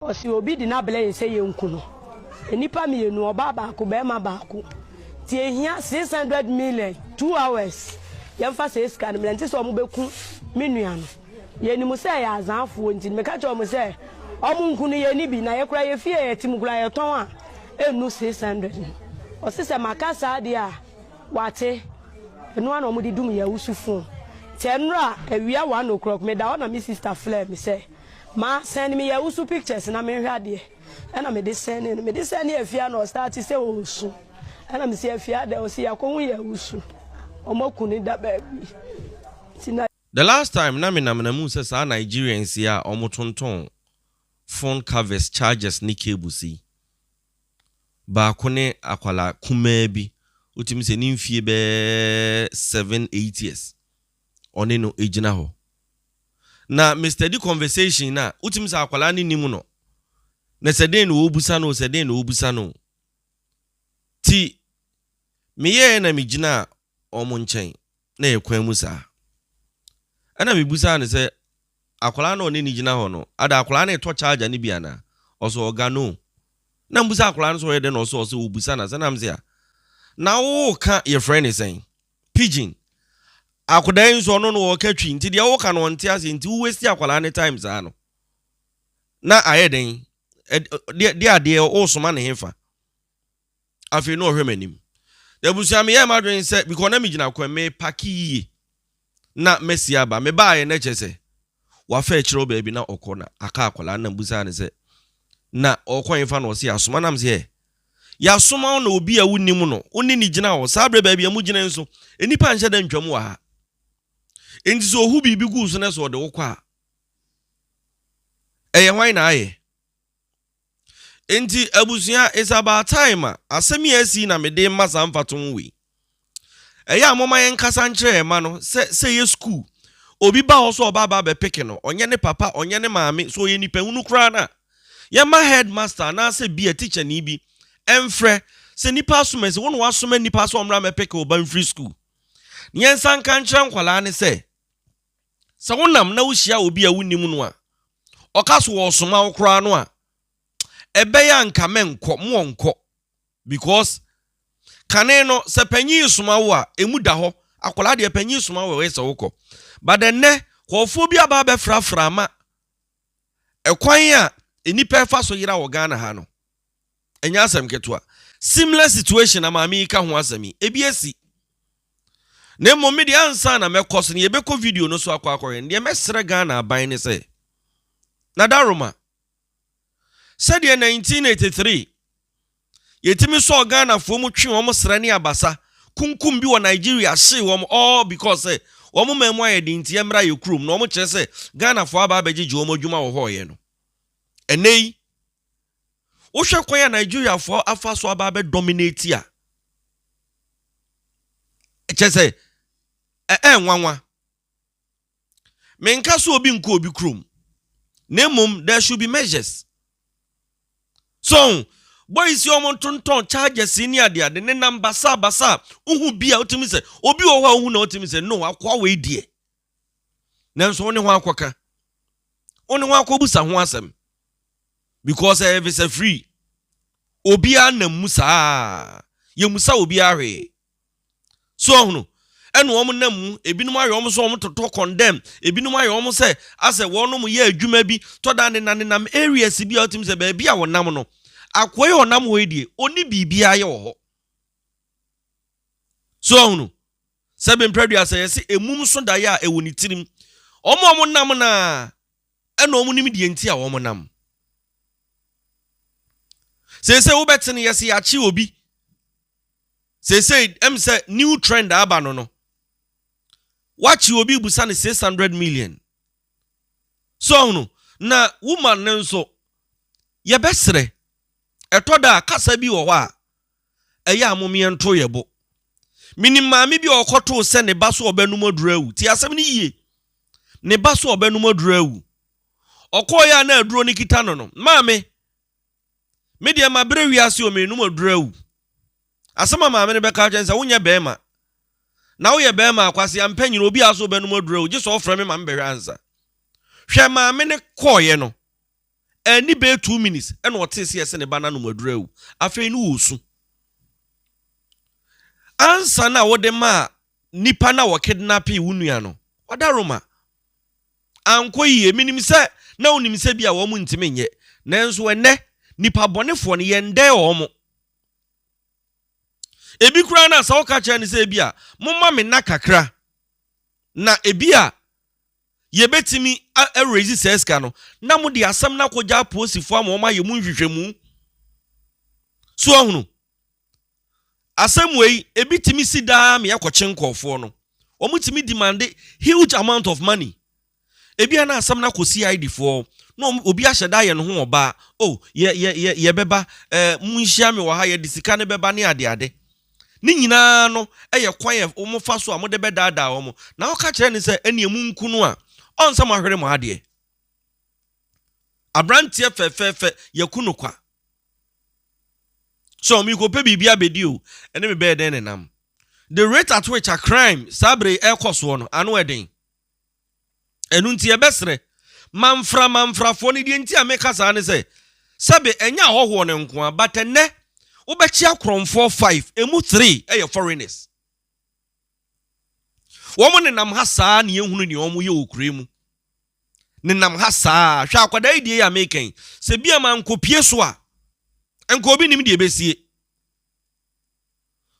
Osi obi di na bele say yenku no. Enipa mienu oba baako be ma baako. Ti ehia 600 million 2 hours. Yemfa say scan me nti so mo beku menua no. Ye ni mo say ya azanfo nti me ka cho mo say omo nku no ye ni bi na ye kura ye fie ye tim kura ye ton a enu 600. Osi se makasa de a wate enu ana omo di dum ye usufo. Tenra ewia 1 o'clock me da na me sister flare me say ma send me your usu pictures na me hwa de e na me de send afia no start say osu e na me say afia de o say akohu ya usu omokuni da baby. The last time na me na mu say sa Nigerians ya omotonton phone covers charges ni kebusi ba kone akwala kuma bi utimi se ni mfie be 7-8 years one no ejina ho. Na Mr. D conversation na utimisa akwala ni nimu no. Na seden wo obusa no. Ti meye na migina omo nchen na yekwan mu sa. Ana mibusa ne se akwala na oni ni gina ho no. Ada akwala na to charger ni bia na. Oso organo. Na mbusa akwala no so yede no so obusa na. Sana mzia. Na wo ka your friend is saying pigeon. Akodan so no no katwi nti de wo ka no nte ase nti wo waste akwala ne times ano na ayeden de ade o soma ne hefa afi no hwemanim de busia me ya madwen se because na me gina kwa me paki na mesi aba me ba ye na chese wa fa kiro ba bi na okona aka akwala na busa ne se na okwan fa no se asoma nam se ya soma na obi a wunim no oni ni gina wo sabre ba bi amu gina nso enipa nhyɛ da ntwam wa ha. Enti so hu bibi gu so na so de wokwa eye hwan na aye enti abusuya is about time asemi asi na me de masa mfaton we eye amoma yen kasa nkire ma no se ye school obi ba ho so oba ba be pick no onye ne papa onye ne maame so ye nipa hunu kra na ye ma headmaster na se bi a teacher ni bi emfre se nipa asoma se won wasoma nipa so omra me pick oba free school nyen san kan kire nkwala ne se sa wonam na wuhia obi a wunim no a okaso wo soma wo kra no a ebeya nka menko mo onko because kane no se panyi soma wo a emu da ho akola de panyi soma wo we se wokọ but then ne kofo bi aba be frafra ma ekwan a enipa fa so yira wo Ghana ha no enya asem keto similar situation amami ka ho asemi ebiesi ne momi di ansa na mekos ne yebeko video no so akwa ne mesre Ghana aban ne se na daroma said in 1983 yetimi so Ghana fo mu twe wo sre ne abasa kunkum bi wo Nigeria hye wo all because wo mu memu ayedi nti emra yekrum no mo kire se Ghana fo aba abejeje wo modwuma wo hoye no enei wo hwe kwan ya Nigeria fo afa so aba abe dominate a chese nwanwa menka so obi nko obi krom nemum there should be measures so boys your tonton charges ni ade ne number basa uhu bia otimi se obi wo ho uhu na otimi se no akwa we die nanso woni ho akwaka woni ho akwobusa ho asem because service is free obi anamusa ye musa obi ahwe so no enu omo namu ebinum ayo omo so omo toto condemn ebinum ayo omo se ase wonum ye adwuma bi to da ne nanam areas bi otim se ba bi a wonam no akoye onam we die oni bibia ye wo ho so no seven predu ase yesi emum so da ya ewoni tirim omo nam na enu omo nim die nti a omo nam se wo betene yesi ya chi obi say say new trend aba no watch you obi busa ne 600 million so no na woman nso ye besre etoda kasa bi wo wa eya amome ento yebo minimame bi okoto se ne baso obanum adurawu ti asem ne yie ne baso obanum adurawu okoya na aduro ne kita no maame media mabre wiase o menum adurawu asama maame ne beka chensa wonya bema na wo ye bema akwase ampanyiro obi aso benum adura oje so ofra me ma mbehwe ansa hwe maame ne koye no Any be 2 minutes and what is yes and a banana madrew. I feel no so. Answer na what the ma nipa na wa kidnapping wunuano. What da Roma? Anko ye minim se na onim se bia wo mu ntime nye. Nanso ene nipa bonefo ne yende omo. Ebi kura na sa woka kya ne se bia momma me na kakra. Na ebia ye betimi a raise seska no na mo de asam na koja posifo am oma ye mu nhwehwemu. So ahunu asem wei ebitimi sida me yakɔkye nkɔfo no omutimi demand huge amount of money ebia na asam na kosi ID for no obi ahyeda ye no ho oba oh ye beba munhia me wɔ ha ye disika ne beba ne ade ni nyina no eye kwan ye omofa so amode bedada omo na wo ka kyerɛ ne sɛ ene emu nkunu a onsam ahwere mo ade abrantie fefefe yakunu kwa. So mi ko pe bibia bedi o ene me be den nenam. The rate at which a crime sabre e koso no ano eden. Enu nti e besre manfra fo ne die nti a meka sa ne se sabe enya hoho ne nko a but ene wo be chia kromfo 5 emu 3 e foreigners. Wo mo nenam ha saa ne ehunu ne wo mo ye okure mu. Nenam ha saa hwa akwada idie ya meken se bia man kopie so a enko obi nim de besie.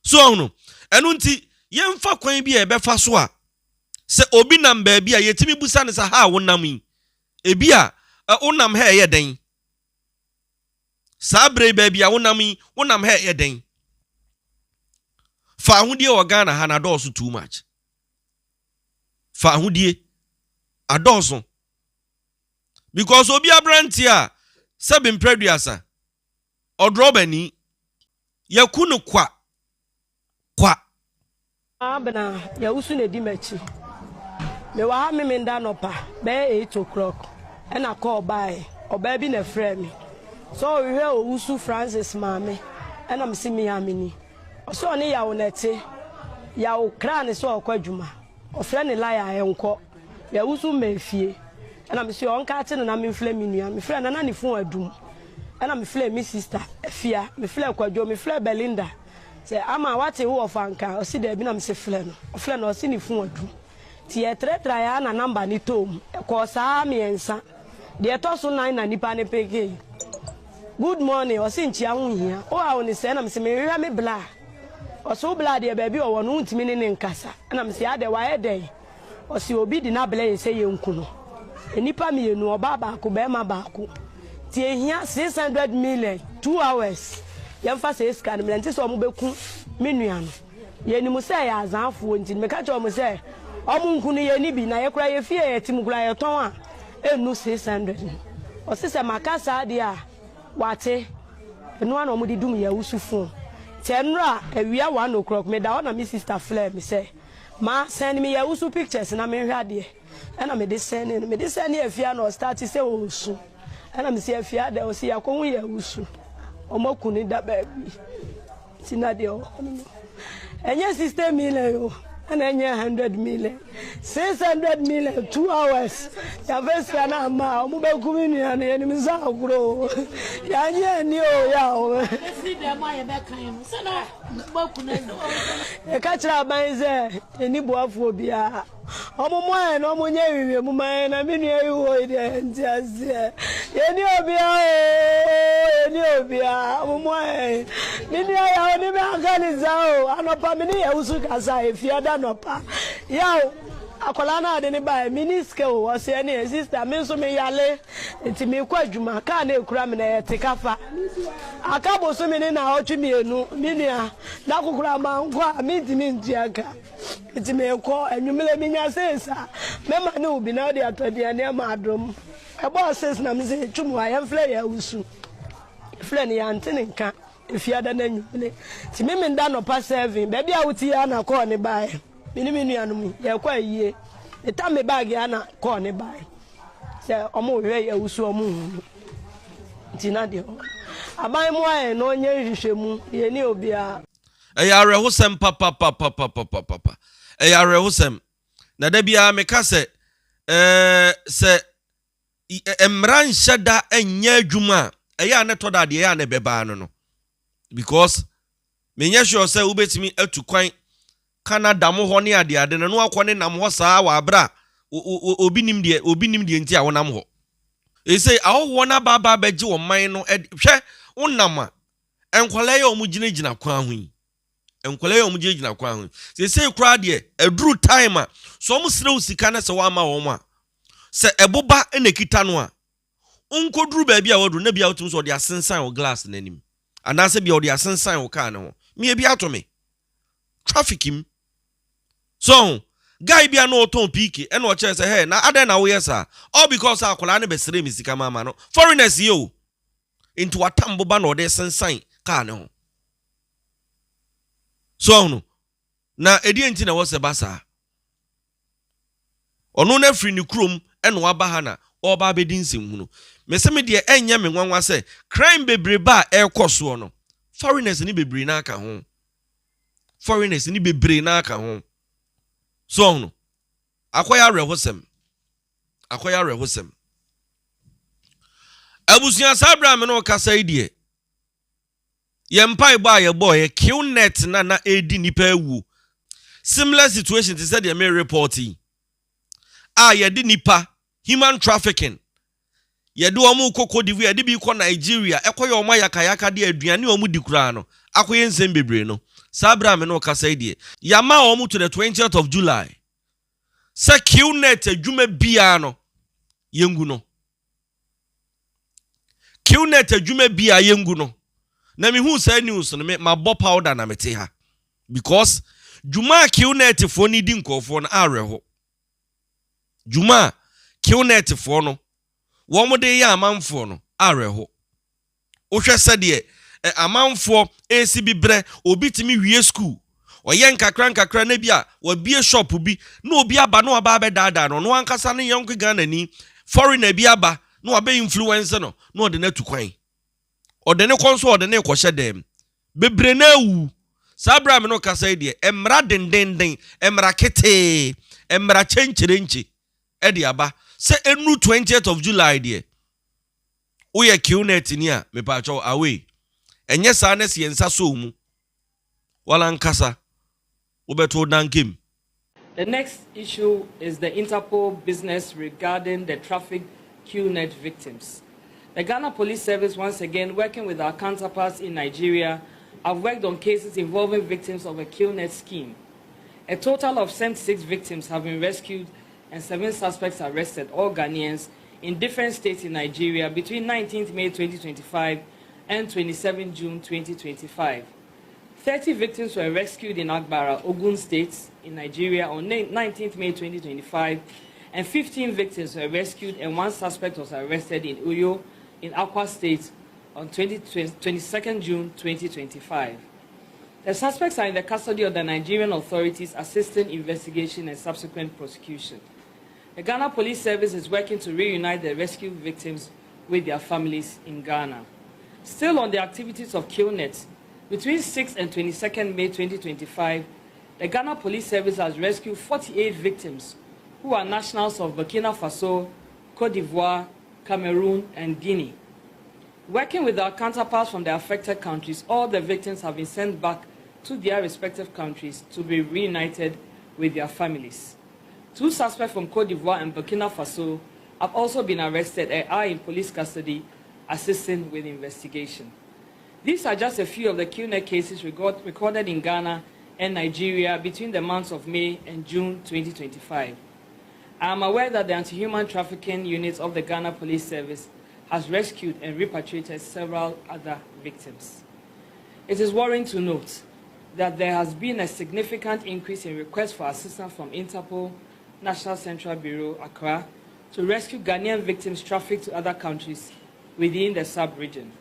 So no enu nti yemfa kwan bi e befa so a se obi nam ba bi a yetimi busa ne sa ha wonam yi ebi a wonam ha ye den sabre ba bi a wonam ha ye den fa ahudie o Ghana ha na dɔɔso too much fa ahudie adɔɔso because obi abranti a sebin producer odrobani yakunu kwa abena ya usu na di machi me wa ha me nda no pa be 8 o'clock e na call by oba bi na frame so we hear usu Francis mame e na msi mi amini so ne ya wonete ya okra ne so okwadwuma o frɛ ne la ya enko ya usu mafie e na msi onka ate no na me frɛ mi nua me frɛ na ne fon adum e na me frɛ mi sister afia me frɛ kwadwo me frɛ Belinda. Say ama wate wo ofanka o si de bi na me se fle no o fle no o si ni fun adu ti e tretra ya na number ni tom e ko saa me ensa de to so 9 na nipa ne peke good morning o si nchia hu hia o a oni se na me se me hwa me bla o so bla de ba bi o wo no ntimi ne nkasa na me se ade wa ede o si obi di na bla ye se ye nku no enipa me yenu oba ba ko be ma ba ko ti ehia 600 million 2 hours yemfa se scan me nti so mo beku menua no ye ni mu se ya azanfo nti me ka cho mo se omo nku no ye ni bi na ye kura ye fie ye tim kura ye ton a enu 600 o se se makasa de a wate enu ana mo di dum ya usufo tenra awia 1 o'clock me da ona me sister flare me se ma send me ya usu pictures na me hwa de e na me de send e afia no start se o usu e na me se afia de o se ya ko hu ya usu omokuni da baby sinadio enye system million and enye 100 million 600 million 2 hours ya veska na ma omubekumi ni ana ye nimza agro ya nye ni o ya o si dem aye be kan no se na bokuna no e ka kira banze eni boafo bia omumo e no munye wiwe mu man na menu ayi wo de ntiase eni obia omumo e menu ya oni me organize o anopa mini ya usu kasa e fiada nopa ya akola na de ne ba miniske o wo se ne sister me so me yale enti me kwadwuma ka na ekura me na yetikafa akabo so me ne na otwemienu minia na kokura mankwa mitimi ntiaka enti me ko anwumle minya sesa mema ne obi na de atode ne ma adom e bo ses na me se twumu ayemfle ya usu fle ne ya ntene nka efiada na anwumle ti me nda no pa 7 baby a wuti ya na ko ne bae mini anum ye kwa yie eta me bag ya na ko ne bae se omo hwe ya usu omo ntina de aban mo aye no nye hwehwemu ye ni obia eyare hosem papa eyare hosem na da bia me ka se emran shada enye adwuma eya ne to da de ya ne beba no because menye sure say ubetimi atu kwan Canada mo ho ne ade no akone nam ho saa wa abra obi nim de nti a wonam ho e say awo na baba beje wo man no hwe wonam a enkwala ya omugina kwan ho yi enkwala ya omugina kwan ho say kra de eduru time a so omsire usika na se wa ma wo ma se eboba enekita no a unkoduru ba bia woduru na bia wotum so de asensan wo glass nanim anase bia de asensan wo car ne ho me bia to me traffic him so guy bia no ton piki e no che say hey na aden na wo yesa all because akola ne besere misika mama no foreigners yo into atambo ba no de sensan car ne ho so no na edi enti na wo se basa ono na free ni krom e no aba ha na oba bedin nsem hunu meseme de enye me nwanwa se crime bebre ba e koso no foreigners ni bebre na aka ho foreigners ni bebre na aka ho so no akoya rehosem abusuan sabra me no kasa idie ye mpai ba ye boy kill net na edi nipa ewu similar situation to said the main reporting ye di nipa human trafficking ye do omu koko divu ye di bi ko Nigeria ekoye omu yakayaka de aduane omu di kura no akoye nsem bebre no sabra me no kasa idie yama omu to the 20th of July se kill net adwuma bia no yengu no kill net adwuma bia yengu no na me hu say news no me mabọ powder na mete ha because juma kill net fo ni di nkofo no areho juma kill net fo no wo mo de ya amanfo no areho wo hwe se de amanfo esi bibre obi timi wie school oye nkakra na bia wo bie shop bi na obi aba na oba abedada no ankasa ne yonke Ghana ni foreigner bi aba na oba influencer no na ode na tukwan ode ne konso ode ne kwhye dem bebre na wu sabra me no kasa de emra dendenden emra kete emra chencherenche e de aba se enu 20th of July de wo ye qnet ni a me pa cho away enye sa na se yensa so mu wala nkasa ubeto dankim. The next issue is the Interpol business regarding the traffic QNet victims. The Ghana Police Service, once again, working with our counterparts in Nigeria, have worked on cases involving victims of a QNet scheme. A total of 76 victims have been rescued and 7 suspects arrested, all Ghanaians, in different states in Nigeria between 19th May 2025 and 27 June 2025. 30 victims were rescued in Agbara, Ogun State, in Nigeria on 19th May 2025, and 15 victims were rescued and 1 suspect was arrested in Uyo, in Akwa State, on 22nd June 2025. The suspects are in the custody of the Nigerian authorities assisting investigation and subsequent prosecution. The Ghana Police Service is working to reunite the rescued victims with their families in Ghana. Still on the activities of QNet, between 6th and 22nd May 2025, the Ghana Police Service has rescued 48 victims who are nationals of Burkina Faso, Cote d'Ivoire, Cameroon, and Guinea. Working with our counterparts from the affected countries, all the victims have been sent back to their respective countries to be reunited with their families. 2 suspects from Cote d'Ivoire and Burkina Faso have also been arrested and are in police custody, assisting with investigation. These are just a few of the QNet cases recorded in Ghana and Nigeria between the months of May and June 2025. I am aware that the anti-human trafficking unit of the Ghana Police Service has rescued and repatriated several other victims. It is worrying to note that there has been a significant increase in requests for assistance from Interpol, National Central Bureau, Accra, to rescue Ghanaian victims trafficked to other countries within the sub-region.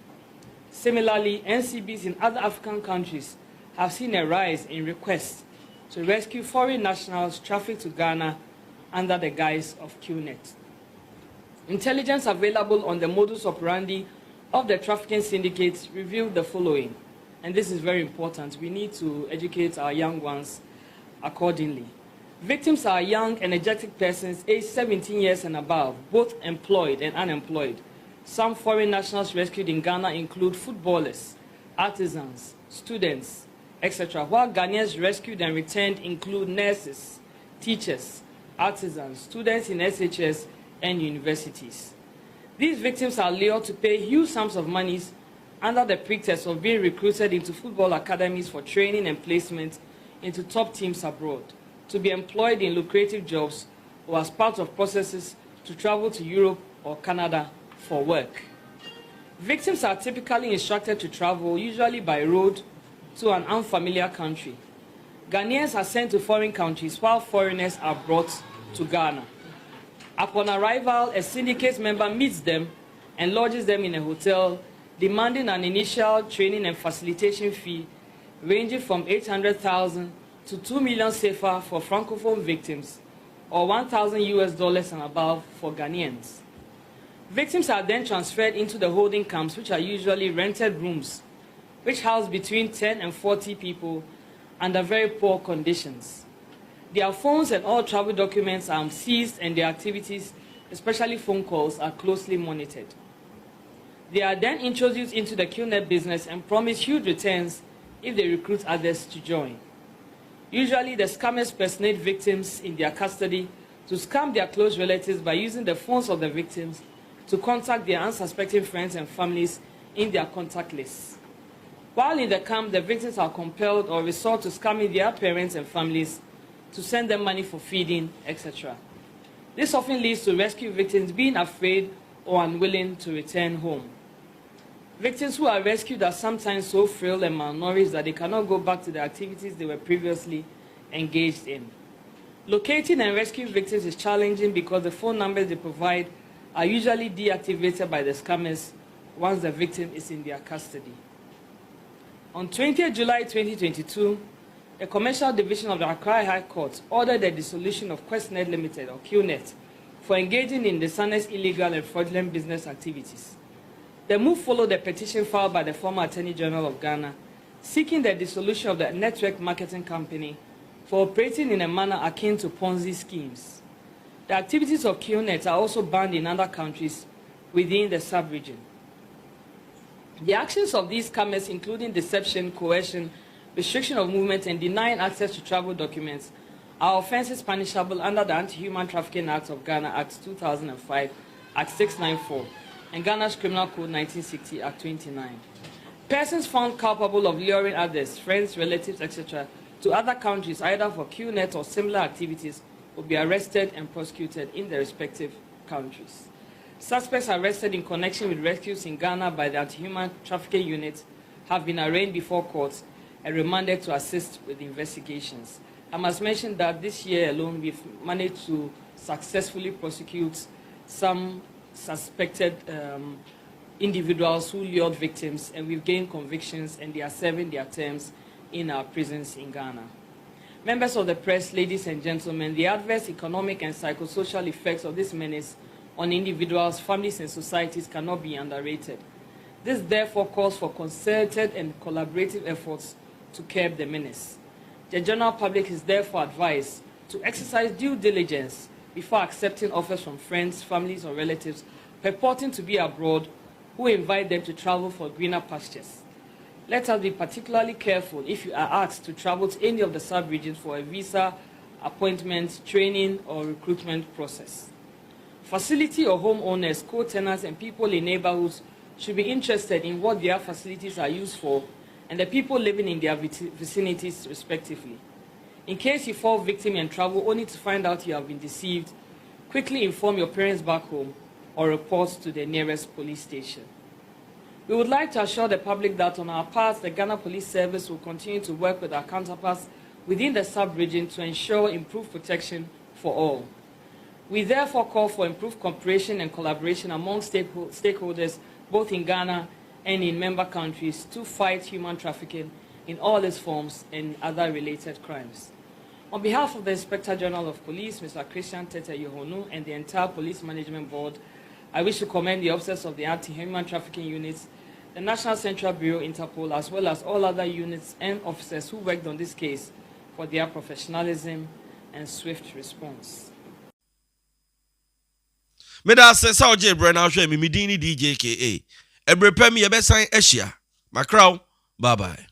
Similarly, NCBs in other African countries have seen a rise in requests to rescue foreign nationals trafficked to Ghana under the guise of QNet. Intelligence available on the modus operandi of the trafficking syndicates revealed the following, and this is very important. We need to educate our young ones accordingly. Victims are young, energetic persons aged 17 years and above, both employed and unemployed. Some foreign nationals rescued in Ghana include footballers, artisans, students, etc., while Ghanaians rescued and returned include nurses, teachers, artisans, students in SHS and universities. These victims are lured to pay huge sums of money under the pretext of being recruited into football academies for training and placement into top teams abroad, to be employed in lucrative jobs or as part of processes to travel to Europe or Canada for work. Victims are typically instructed to travel, usually by road, to an unfamiliar country. Ghanaians are sent to foreign countries while foreigners are brought to Ghana. Upon arrival, a syndicate member meets them and lodges them in a hotel, demanding an initial training and facilitation fee ranging from 800,000 to 2 million CFA for Francophone victims, or $1,000 and above for Ghanaians. Victims are then transferred into the holding camps, which are usually rented rooms, which house between 10 and 40 people under very poor conditions. Their phones and all travel documents are seized and their activities, especially phone calls, are closely monitored. They are then introduced into the QNet business and promised huge returns if they recruit others to join. Usually, the scammers personate victims in their custody to scam their close relatives by using the phones of the victims to contact their unsuspecting friends and families in their contact lists. While in the camp, the victims are compelled or resort to scamming their parents and families to send them money for feeding, etc. This often leads to rescue victims being afraid or unwilling to return home. Victims who are rescued are sometimes so frail and malnourished that they cannot go back to the activities they were previously engaged in. Locating and rescuing victims is challenging because the phone numbers they provide are usually deactivated by the scammers once the victim is in their custody. On 20 July 2022, the Commercial Division of the Accra High Court ordered the dissolution of QuestNet Limited, or QNet, for engaging in dishonest, illegal, and fraudulent business activities. The move followed a petition filed by the former Attorney General of Ghana, seeking the dissolution of the network marketing company for operating in a manner akin to Ponzi schemes. The activities of QNet are also banned in other countries within the sub-region. The actions of these scammers, including deception, coercion, restriction of movement, and denying access to travel documents, are offenses punishable under the Anti-Human Trafficking Act of Ghana, Act 2005, Act 694, and Ghana's Criminal Code 1960, Act 29. Persons found culpable of luring others, friends, relatives, etc., to other countries, either for QNet or similar activities, will be arrested and prosecuted in their respective countries. Suspects arrested in connection with rescues in Ghana by the Anti-Human Trafficking Unit have been arraigned before courts and remanded to assist with investigations. I must mention that this year alone, we've managed to successfully prosecute some suspected individuals who lured victims, and we've gained convictions, and they are serving their terms in our prisons in Ghana. Members of the press, ladies and gentlemen, the adverse economic and psychosocial effects of this menace on individuals, families, and societies cannot be underrated. This therefore calls for concerted and collaborative efforts to curb the menace. The general public is therefore advised to exercise due diligence before accepting offers from friends, families, or relatives purporting to be abroad who invite them to travel for greener pastures. Let us be particularly careful if you are asked to travel to any of the sub-regions for a visa, appointment, training, or recruitment process. Facility or home owners, co-tenants, and people in neighborhoods should be interested in what their facilities are used for and the people living in their vicinities respectively. In case you fall victim and travel only to find out you have been deceived, quickly inform your parents back home or report to the nearest police station. We would like to assure the public that on our part, the Ghana Police Service will continue to work with our counterparts within the sub-region to ensure improved protection for all. We therefore call for improved cooperation and collaboration among stakeholders both in Ghana and in member countries to fight human trafficking in all its forms and other related crimes. On behalf of the Inspector General of Police, Mr. Christian Tete Yohonu, and the entire Police Management Board, I wish to commend the officers of the Anti-Human Trafficking Units, the National Central Bureau, Interpol, as well as all other units and officers who worked on this case for their professionalism, and swift response. Meda se sa oje bre na hwe mi medini DJ KA. Ebre pem ye besan ehia. Macrow, bye bye.